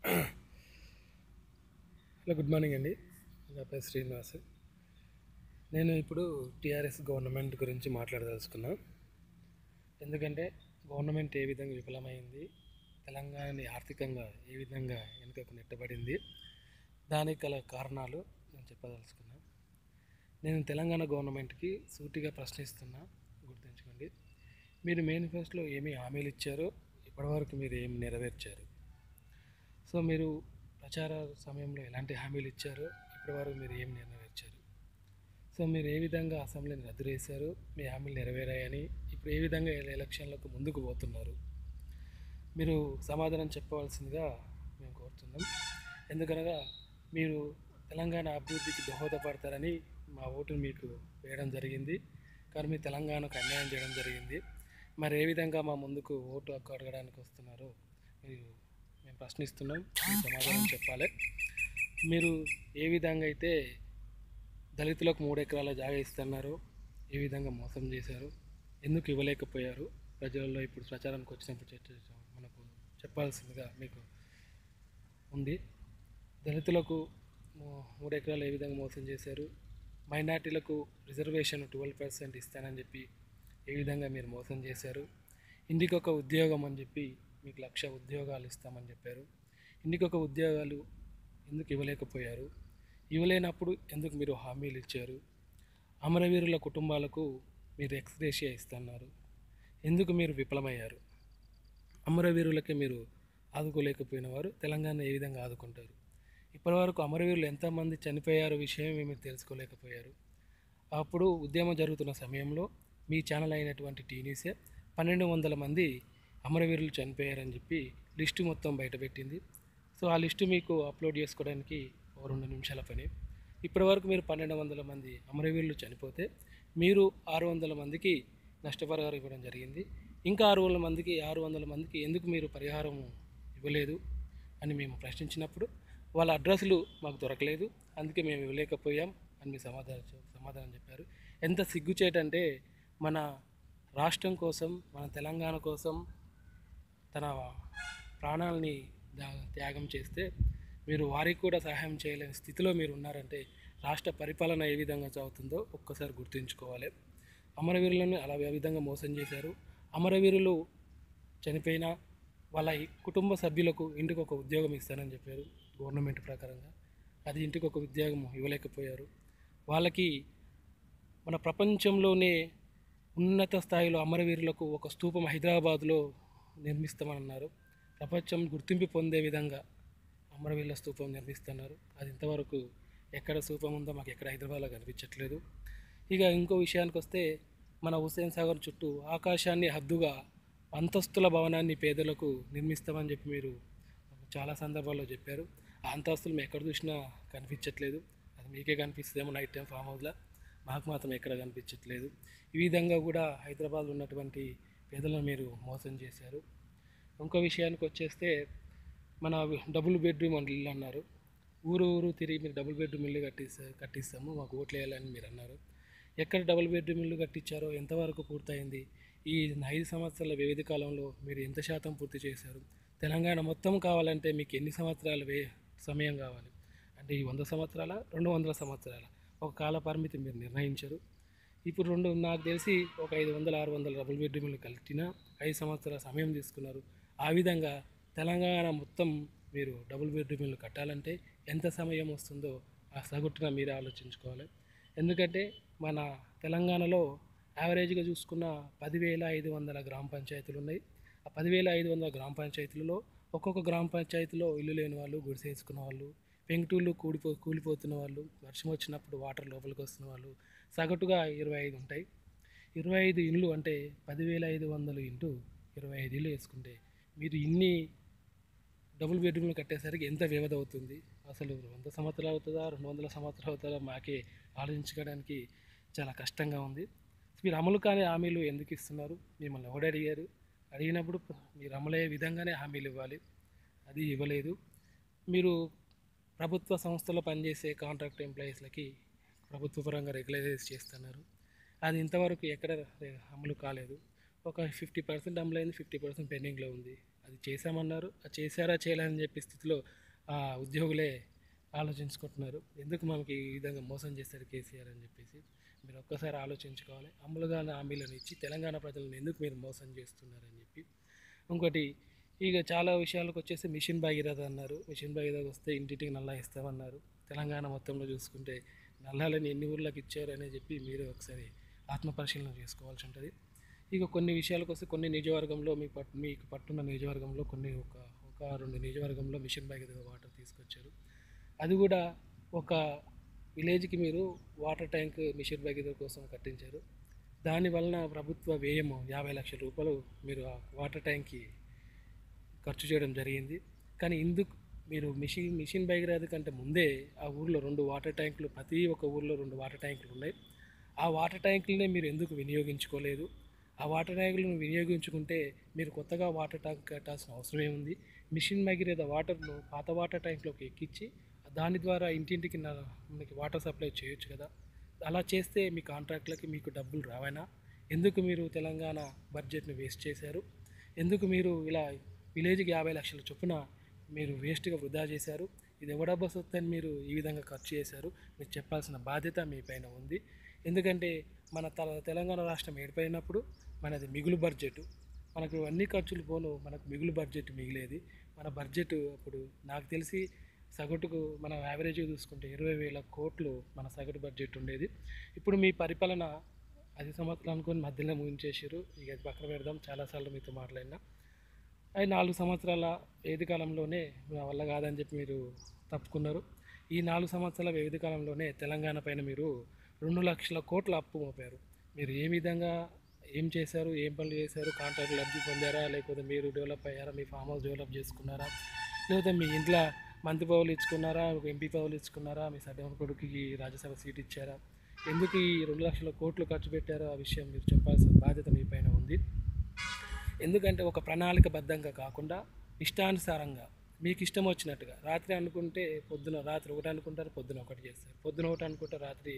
Hello, good morning అండి. నా పేరు శ్రీనివాస్. నేను ఇప్పుడు టీఆర్ఎస్ గవర్నమెంట్ గురించి మాట్లాడదలుచుకున్నా. ఎందుకంటే గవర్నమెంట్ ఏ విధంగా విఫలమైంది, తెలంగాణని ఆర్థికంగా ఏ విధంగా వెనుకకు నెట్టబడింది, దానికి గల కారణాలు నేను చెప్పదలుచుకున్నా. నేను తెలంగాణ గవర్నమెంట్కి సూటిగా ప్రశ్నిస్తున్నా, గుర్తుంచుకోండి. మీరు మేనిఫెస్టోలో ఏమి హామీలు ఇచ్చారో ఇప్పటివరకు మీరు ఏమి నెరవేర్చారు? సో మీరు ప్రచార సమయంలో ఎలాంటి హామీలు ఇచ్చారో ఇప్పటివరకు మీరు ఏం నెరవేర్చారు? సో మీరు ఏ విధంగా అసెంబ్లీని రద్దు చేశారు, మీ హామీలు నెరవేరాయని ఇప్పుడు ఏ విధంగా ఎలక్షన్లకు ముందుకు పోతున్నారు? మీరు సమాధానం చెప్పవలసిందిగా మేము కోరుతున్నాం. ఎందుకనగా మీరు తెలంగాణ అభివృద్ధికి దోహదపడతారని మా ఓటును మీకు వేయడం జరిగింది, కానీ మీ తెలంగాణకు అన్యాయం చేయడం జరిగింది. మరి ఏ విధంగా మా ముందుకు ఓటు హక్కు అడగడానికి వస్తున్నారో మీరు మేము ప్రశ్నిస్తున్నాం. మీరు సమాధానం చెప్పాలి. మీరు ఏ విధంగా అయితే దళితులకు 3 ఎకరాల జాగా ఇస్తున్నారో ఏ విధంగా మోసం చేశారు, ఎందుకు ఇవ్వలేకపోయారు? ప్రజల్లో ఇప్పుడు ప్రచారానికి వచ్చినప్పుడు మనకు చెప్పాల్సిందిగా మీకు ఉంది. దళితులకు 3 ఎకరాలు ఏ విధంగా మోసం చేశారు, మైనార్టీలకు రిజర్వేషన్ 12% ఇస్తానని చెప్పి ఏ విధంగా మీరు మోసం చేశారు, ఇంటికొక ఉద్యోగం అని చెప్పి మీకు 1,00,000 ఉద్యోగాలు ఇస్తామని చెప్పారు, ఇంటికొక ఉద్యోగాలు ఎందుకు ఇవ్వలేకపోయారు? ఇవ్వలేనప్పుడు ఎందుకు మీరు హామీలు ఇచ్చారు? అమరవీరుల కుటుంబాలకు మీరు ఎక్స్గ్రేషియా ఇస్తున్నారు, ఎందుకు మీరు విఫలమయ్యారు? అమరవీరులకి మీరు ఆదుకోలేకపోయిన వారు తెలంగాణ ఏ విధంగా ఆదుకుంటారు? ఇప్పటివరకు అమరవీరులు ఎంతమంది చనిపోయారో విషయం మీరు తెలుసుకోలేకపోయారు. అప్పుడు ఉద్యమం జరుగుతున్న సమయంలో మీ ఛానల్ అయినటువంటి టీవీసే 1,200 మంది అమరవీరులు చనిపోయారని చెప్పి లిస్టు మొత్తం బయటపెట్టింది. సో ఆ లిస్టు మీకు అప్లోడ్ చేసుకోవడానికి 2 నిమిషాల పని. ఇప్పటివరకు మీరు 1,200 మంది అమరవీరులు చనిపోతే మీరు 600 మందికి నష్టపరిహారం ఇవ్వడం జరిగింది. ఇంకా 600 మందికి ఎందుకు మీరు పరిహారం ఇవ్వలేదు అని మేము ప్రశ్నించినప్పుడు వాళ్ళ అడ్రస్లు మాకు దొరకలేదు, అందుకే మేము ఇవ్వలేకపోయాం అని మీ సమాధానం చెప్పారు. ఎంత సిగ్గుచేటంటే మన రాష్ట్రం కోసం, మన తెలంగాణ కోసం తన ప్రాణాలని త్యాగం చేస్తే మీరు వారికి కూడా సహాయం చేయలేని స్థితిలో మీరు ఉన్నారంటే రాష్ట్ర పరిపాలన ఏ విధంగా సాగుతుందో ఒక్కసారి గుర్తుంచుకోవాలి. అమరవీరులను అలా ఏ విధంగా మోసం చేశారు. అమరవీరులు చనిపోయినా వాళ్ళ కుటుంబ సభ్యులకు ఇంటికి ఒక ఉద్యోగం ఇస్తానని చెప్పారు గవర్నమెంట్ ప్రకారంగా, అది ఇంటికి ఒక ఉద్యోగం ఇవ్వలేకపోయారు. వాళ్ళకి మన ప్రపంచంలోనే ఉన్నత స్థాయిలో అమరవీరులకు ఒక స్తూపం హైదరాబాద్లో నిర్మిస్తామన్నారు. ప్రపంచం గుర్తింపు పొందే విధంగా అమరవీరుల స్తూపం నిర్మిస్తున్నారు. అది ఇంతవరకు ఎక్కడ స్తూపం ఉందో మాకు ఎక్కడ హైదరాబాద్లో కనిపించట్లేదు. ఇక ఇంకో విషయానికి వస్తే మన హుస్సేన్ సాగర్ చుట్టూ ఆకాశాన్ని హద్దుగా అంతస్తుల భవనాన్ని పేదలకు నిర్మిస్తామని చెప్పి మీరు చాలా సందర్భాల్లో చెప్పారు. ఆ అంతస్తులు మేము ఎక్కడ చూసినా కనిపించట్లేదు. అది మీకే కనిపిస్తుందేమో నైట్ టైం ఫామ్ హౌస్లో, మాకు మాత్రం ఎక్కడ కనిపించట్లేదు. ఈ విధంగా కూడా హైదరాబాద్లో ఉన్నటువంటి పేదలను మీరు మోసం చేశారు. ఇంకో విషయానికి వచ్చేస్తే మన డబుల్ బెడ్రూమ్ ఇల్లు అన్నారు. ఊరు ఊరు తిరిగి మీరు డబుల్ బెడ్రూమ్ ఇల్లు కట్టిస్తాము మాకు ఓట్లు వేయాలని మీరు అన్నారు. ఎక్కడ డబుల్ బెడ్రూమ్ ఇల్లు కట్టించారో, ఎంతవరకు పూర్తయింది? ఈ 5 సంవత్సరాల వ్యవధి కాలంలో మీరు ఎంత శాతం పూర్తి చేశారు? తెలంగాణ మొత్తం కావాలంటే మీకు ఎన్ని సంవత్సరాల సమయం కావాలి? అంటే ఈ 100 సంవత్సరాల 200 సంవత్సరాల ఒక కాల పరిమితి మీరు నిర్ణయించరు. ఇప్పుడు నాకు తెలిసి ఒక 500 600 డబుల్ బెడ్రూమ్లు కట్టినా 5 సంవత్సరాల సమయం తీసుకున్నారు. ఆ విధంగా తెలంగాణ మొత్తం మీరు డబుల్ బెడ్రూమ్లు కట్టాలంటే ఎంత సమయం వస్తుందో ఆ సగటున మీరు ఆలోచించుకోవాలి. ఎందుకంటే మన తెలంగాణలో యావరేజ్గా చూసుకున్న 10,500 గ్రామ పంచాయతీలు ఉన్నాయి. ఆ 10,500 గ్రామ పంచాయతీలలో ఒక్కొక్క గ్రామ పంచాయతీలో ఇల్లు లేని వాళ్ళు, గుడిసె వేసుకున్న వాళ్ళు, పెంకుటిల్లు కూలిపోతున్న వాళ్ళు, వర్షం వచ్చినప్పుడు వాటర్ లోపలికి వస్తున్న వాళ్ళు సగటుగా 25 ఉంటాయి. 25 ఇళ్ళు అంటే 10,500 ఇంటూ 25 ఇళ్ళు వేసుకుంటే మీరు ఇన్ని డబుల్ బెడ్రూమ్లు కట్టేసరికి ఎంత వ్యవధి అవుతుంది? అసలు 100 సంవత్సరాలు అవుతుందా, 200 సంవత్సరాలు అవుతుందా మాకే ఆలోచించుకోవడానికి చాలా కష్టంగా ఉంది. మీరు అమలు కాని హామీలు ఎందుకు ఇస్తున్నారు? మిమ్మల్ని ఎవడు అడిగారు? అడిగినప్పుడు మీరు అమలయ్యే విధంగానే హామీలు ఇవ్వాలి, అది ఇవ్వలేదు. మీరు ప్రభుత్వ సంస్థలో పనిచేసే కాంట్రాక్ట్ ఎంప్లాయీస్లకి ప్రభుత్వ పరంగా రెగ్యులరైజ్ చేస్తున్నారు, అది ఇంతవరకు ఎక్కడ అమలు కాలేదు. ఒక 50% అమలైంది, 50% పెండింగ్లో ఉంది. అది చేశామన్నారు, అది చేశారా చేయలేదని చెప్పి స్థితిలో ఉద్యోగులే ఆలోచించుకుంటున్నారు. ఎందుకు మనకి ఈ విధంగా మోసం చేశారు కేసీఆర్ అని చెప్పేసి మీరు ఒక్కసారి ఆలోచించుకోవాలి. అమలుగా హామీలను ఇచ్చి తెలంగాణ ప్రజలను ఎందుకు మీరు మోసం చేస్తున్నారని చెప్పి. ఇంకోటి ఇక చాలా విషయాలకు వచ్చేసి మిషన్ భగీరథ అన్నారు. మిషన్ భగీరథ వస్తే ఇంటింటికి నల్లా ఇస్తామన్నారు. తెలంగాణ మొత్తంలో చూసుకుంటే నల్లాలని ఎన్ని ఊర్లకు ఇచ్చారని చెప్పి మీరు ఒకసారి ఆత్మపరిశీలన చేసుకోవాల్సి ఉంటుంది. ఇక కొన్ని విషయాలకు వస్తే కొన్ని నియోజకవర్గంలో మీకు పట్టున్న నియోజకవర్గంలో ఒక 2 నియోజకవర్గంలో మిషన్ భగీరథ వాటర్ తీసుకొచ్చారు. అది కూడా ఒక విలేజ్కి మీరు వాటర్ ట్యాంక్ మిషన్ భగీరథ కోసం కట్టించారు. దానివలన ప్రభుత్వ వ్యయము 50 లక్షల రూపాయలు మీరు ఆ వాటర్ ట్యాంక్కి ఖర్చు చేయడం జరిగింది. కానీ ఇందుకు మీరు మిషన్ భగీరథ కంటే ముందే ఆ ఊర్లో 2 వాటర్ ట్యాంకులు, ప్రతి ఒక్క ఊర్లో 2 వాటర్ ట్యాంకులు ఉన్నాయి. ఆ వాటర్ ట్యాంకులనే మీరు ఎందుకు వినియోగించుకోలేదు? ఆ వాటర్ ట్యాంకులను వినియోగించుకుంటే మీరు కొత్తగా వాటర్ ట్యాంక్ కట్టాల్సిన అవసరం ఏముంది? మిషన్ భగీరథ వాటర్ను పాత వాటర్ ట్యాంక్లోకి ఎక్కించి దాని ద్వారా ఇంటింటికి మనకి వాటర్ సప్లై చేయొచ్చు కదా. అలా చేస్తే మీ కాంట్రాక్ట్లకి మీకు డబ్బులు రావైనా? ఎందుకు మీరు తెలంగాణ బడ్జెట్ని వేస్ట్ చేశారు? ఎందుకు మీరు ఇలా విలేజ్కి 50 లక్షల చొప్పున మీరు వేస్ట్గా వృధా చేశారు? ఇది ఎవడబ్బా సొత్తని మీరు ఈ విధంగా ఖర్చు చేశారు? మీరు చెప్పాల్సిన బాధ్యత మీ పైన ఉంది. ఎందుకంటే మన తెలంగాణ రాష్ట్రం ఏర్పడినప్పుడు మనది మిగులు బడ్జెట్, మనకు అన్ని ఖర్చులు పోను మనకు మిగులు బడ్జెట్ మిగిలేది. మన బడ్జెట్ అప్పుడు నాకు తెలిసి సగటుకు మనం యావరేజ్గా చూసుకుంటే 20,000 కోట్లు మన సగటు బడ్జెట్ ఉండేది. ఇప్పుడు మీ పరిపాలన 5 సంవత్సరాలు అనుకుని మధ్యలో ముగించేసారు. ఇక అది పక్కన పెడదాం, చాలాసార్లు మీతో మాట్లాడినా. అది 4 సంవత్సరాల వ్యవధి కాలంలోనే నా వల్ల కాదని చెప్పి మీరు తప్పుకున్నారు. ఈ 4 సంవత్సరాల వ్యవధి కాలంలోనే తెలంగాణ పైన మీరు 2 లక్షల కోట్ల అప్పు మోపారు. మీరు ఏ విధంగా ఏం చేశారు, ఏం పనులు చేశారు? కాంట్రాక్టులు లబ్ధి పొందారా, లేకపోతే మీరు డెవలప్ అయ్యారా, మీ ఫామ్ హౌస్ డెవలప్ చేసుకున్నారా, లేకపోతే మీ ఇంట్లో మంత్రి పదవులు ఇచ్చుకున్నారా, ఎంపీ పదవులు ఇచ్చుకున్నారా, మీ సడ్డమ కొడుకుకి రాజ్యసభ సీట్ ఇచ్చారా? ఎందుకు ఈ 2 లక్షల కోట్లు ఖర్చు పెట్టారో ఆ విషయం మీరు చెప్పాల్సిన బాధ్యత మీ పైన ఉంది. ఎందుకంటే ఒక ప్రణాళికబద్ధంగా కాకుండా ఇష్టానుసారంగా మీకు ఇష్టం వచ్చినట్టుగా రాత్రి అనుకుంటే రాత్రి ఒకటి అనుకుంటారు, పొద్దున ఒకటి చేస్తారు, పొద్దున ఒకటి అనుకుంటారు, రాత్రి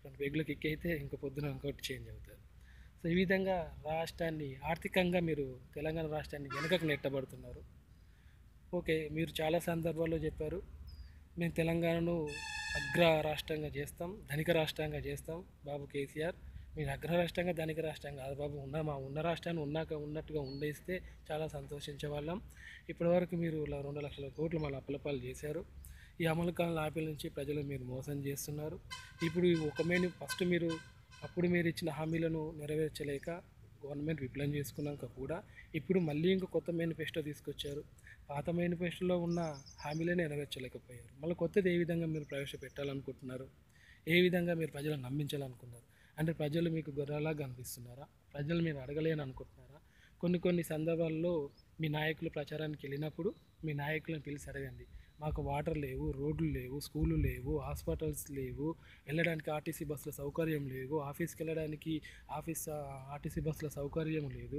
2 పెగ్గులకు ఎక్కైతే ఇంకో పొద్దున ఇంకోటి చేంజ్ అవుతారు. సో ఈ విధంగా రాష్ట్రాన్ని ఆర్థికంగా మీరు తెలంగాణ రాష్ట్రాన్ని వెనుకకు నెట్టబడుతున్నారు. ఓకే, మీరు చాలా సందర్భాల్లో చెప్పారు మేము తెలంగాణను అగ్ర రాష్ట్రంగా చేస్తాం, ధనిక రాష్ట్రంగా చేస్తాం. బాబు కేసీఆర్, మీరు అగ్ర రాష్ట్రంగా ధనిక రాష్ట్రంగా కాదు బాబు, ఉన్న రాష్ట్రాన్ని ఉన్నట్టుగా ఉండేస్తే చాలా సంతోషించే వాళ్ళం. ఇప్పటివరకు మీరు 2 లక్షల కోట్లు మళ్ళీ అప్పులపాలు చేశారు. ఈ అమలు కాలం ఆపిల నుంచి ప్రజలు మీరు మోసం చేస్తున్నారు. ఇప్పుడు ఫస్ట్ అప్పుడు మీరు ఇచ్చిన హామీలను నెరవేర్చలేక గవర్నమెంట్ విప్లవం చేసుకున్నాక కూడా ఇప్పుడు మళ్ళీ ఇంకో కొత్త మేనిఫెస్టో తీసుకొచ్చారు. పాత మేనిఫెస్టోలో ఉన్న హామీలనే నెరవేర్చలేకపోయారు. మళ్ళీ కొత్తది ఏ విధంగా మీరు ప్రవేశపెట్టాలనుకుంటున్నారు? ఏ విధంగా మీరు ప్రజలను నమ్మించాలనుకున్నారు? అంటే ప్రజలు మీకు గొర్రెలాగా కనిపిస్తున్నారా? ప్రజలు మీరు అడగలేని అనుకుంటున్నారా? కొన్ని సందర్భాల్లో మీ నాయకులు ప్రచారానికి వెళ్ళినప్పుడు మీ నాయకులను పిలిచి అడగండి, మాకు వాటర్ లేవు, రోడ్లు లేవు, స్కూళ్ళు లేవు, హాస్పిటల్స్ లేవు, వెళ్ళడానికి ఆర్టీసీ బస్సుల సౌకర్యం లేదు, ఆఫీస్కి వెళ్ళడానికి ఆర్టీసీ బస్సుల సౌకర్యం లేదు,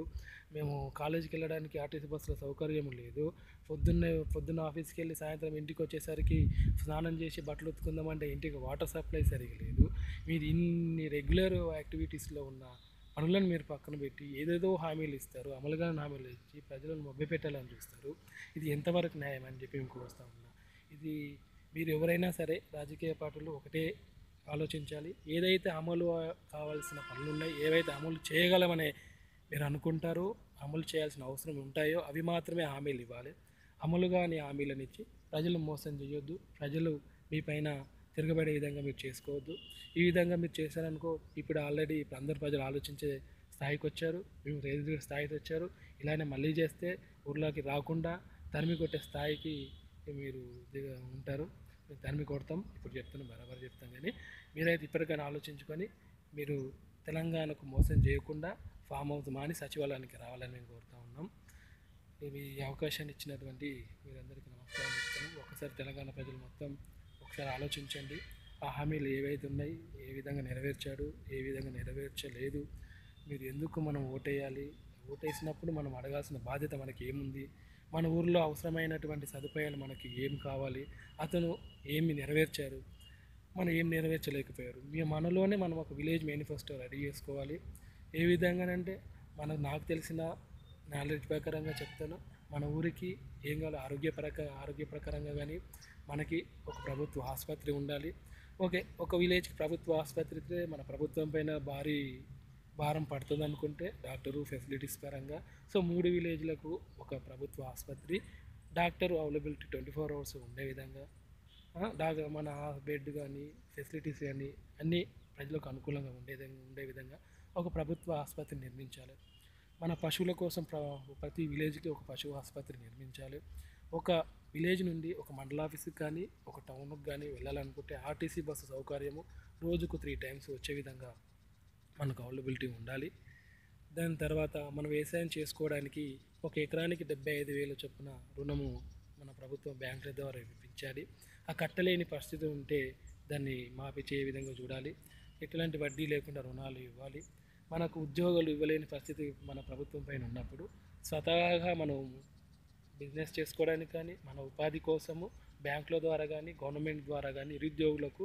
మేము కాలేజీకి వెళ్ళడానికి ఆర్టీసీ బస్సుల సౌకర్యం లేదు, పొద్దున్న ఆఫీస్కి వెళ్ళి సాయంత్రం ఇంటికి వచ్చేసరికి స్నానం చేసి బట్టలు ఉతుకుందామంటే ఇంటికి వాటర్ సప్లై సరిగా లేదు. మీరు ఇన్ని రెగ్యులర్ యాక్టివిటీస్లో ఉన్న పనులను మీరు పక్కన పెట్టి ఏదేదో హామీలు ఇస్తారు, అమలుగాని హామీలు ఇచ్చి ప్రజలను మభ్యపెట్టాలని చూస్తారు. ఇది ఎంతవరకు న్యాయం అని చెప్పి మీకు వస్తూ ఉన్నా. ఇది మీరు ఎవరైనా సరే రాజకీయ పార్టీలు ఒకటే ఆలోచించాలి. ఏదైతే అమలు కావాల్సిన పనులు ఉన్నాయి, ఏవైతే అమలు చేయగలమనే మీరు అనుకుంటారో, అమలు చేయాల్సిన అవసరం ఉంటాయో అవి మాత్రమే హామీలు ఇవ్వాలి. అమలుగాని హామీలను ఇచ్చి ప్రజలు మోసం చేయొద్దు, ప్రజలు మీ పైన తిరగబడే విధంగా మీరు చేసుకోవద్దు. ఈ విధంగా మీరు చేశారనుకో, ఇప్పుడు అందరు ప్రజలు ఆలోచించే స్థాయికి వచ్చారు, మేము రేజు స్థాయికి వచ్చారు. ఇలానే మళ్ళీ చేస్తే ఊర్లోకి రాకుండా తరిమి కొట్టే స్థాయికి మీరు ఉంటారు. మేము తరిమి కొడతాం, ఇప్పుడు బరాబర్ చెప్తాం. కానీ మీరైతే ఇప్పటికైనా ఆలోచించుకొని మీరు తెలంగాణకు మోసం చేయకుండా ఫామ్ హౌస్ మాని సచివాలయానికి రావాలని మేము కోరుతూ ఉన్నాం. ఈ అవకాశాన్ని ఇచ్చినటువంటి మీరందరికీ నమస్కారం చెప్తాను. ఒకసారి తెలంగాణ ప్రజలు మొత్తం ఒకసారి ఆలోచించండి. ఆ హామీలు ఏవైతే ఉన్నాయి, ఏ విధంగా నెరవేర్చాడు, ఏ విధంగా నెరవేర్చలేదు, మీరు ఎందుకు మనం ఓటేయాలి, ఓటేసినప్పుడు మనం అడగాల్సిన బాధ్యత మనకి ఏముంది, మన ఊర్లో అవసరమైనటువంటి సదుపాయాలు మనకి ఏం కావాలి, అతను ఏమి నెరవేర్చారు, మనం ఏం నెరవేర్చలేకపోయారు. మనలోనే మనం ఒక విలేజ్ మేనిఫెస్టో రెడీ చేసుకోవాలి. ఏ విధంగానంటే నాకు తెలిసిన నాలెడ్జ్ ప్రకారంగా చెప్తాను. మన ఊరికి ఏం కావాలి ఆరోగ్య ప్రకారంగా కానీ మనకి ఒక ప్రభుత్వ ఆసుపత్రి ఉండాలి. ఓకే, ఒక విలేజ్కి ప్రభుత్వ ఆసుపత్రి అయితే మన ప్రభుత్వం పైన భారం పడుతుంది అనుకుంటే డాక్టరు ఫెసిలిటీస్ పరంగా, సో 3 విలేజ్లకు ఒక ప్రభుత్వ ఆసుపత్రి, డాక్టర్ అవైలబిలిటీ 24 అవర్స్ ఉండే విధంగా, మన బెడ్ కానీ ఫెసిలిటీస్ కానీ అన్నీ ప్రజలకు అనుకూలంగా ఉండే విధంగా ఒక ప్రభుత్వ ఆసుపత్రి నిర్మించాలి. మన పశువుల కోసం ప్రతి విలేజ్కి ఒక పశువు ఆసుపత్రి నిర్మించాలి. ఒక విలేజ్ నుండి ఒక మండల ఆఫీస్కి కానీ ఒక టౌన్కి కానీ వెళ్ళాలనుకుంటే ఆర్టీసీ బస్సు సౌకర్యము రోజుకు 3 టైమ్స్ వచ్చే విధంగా మనకు అవైలబిలిటీ ఉండాలి. దాని తర్వాత మనం వ్యవసాయం చేసుకోవడానికి ఒక ఎకరానికి 75,000 చొప్పున రుణము మన ప్రభుత్వం బ్యాంకుల ద్వారా ఇప్పించాలి. ఆ కట్టలేని పరిస్థితి ఉంటే దాన్ని మాఫీ చేయ విధంగా చూడాలి. ఎట్లాంటి వడ్డీ లేకుండా రుణాలు ఇవ్వాలి. మనకు ఉద్యోగాలు ఇవ్వలేని పరిస్థితి మన ప్రభుత్వం పైన ఉన్నప్పుడు స్వతహాగా మనం బిజినెస్ చేసుకోవడానికి కానీ మన ఉపాధి కోసము బ్యాంకుల ద్వారా కానీ గవర్నమెంట్ ద్వారా కానీ నిరుద్యోగులకు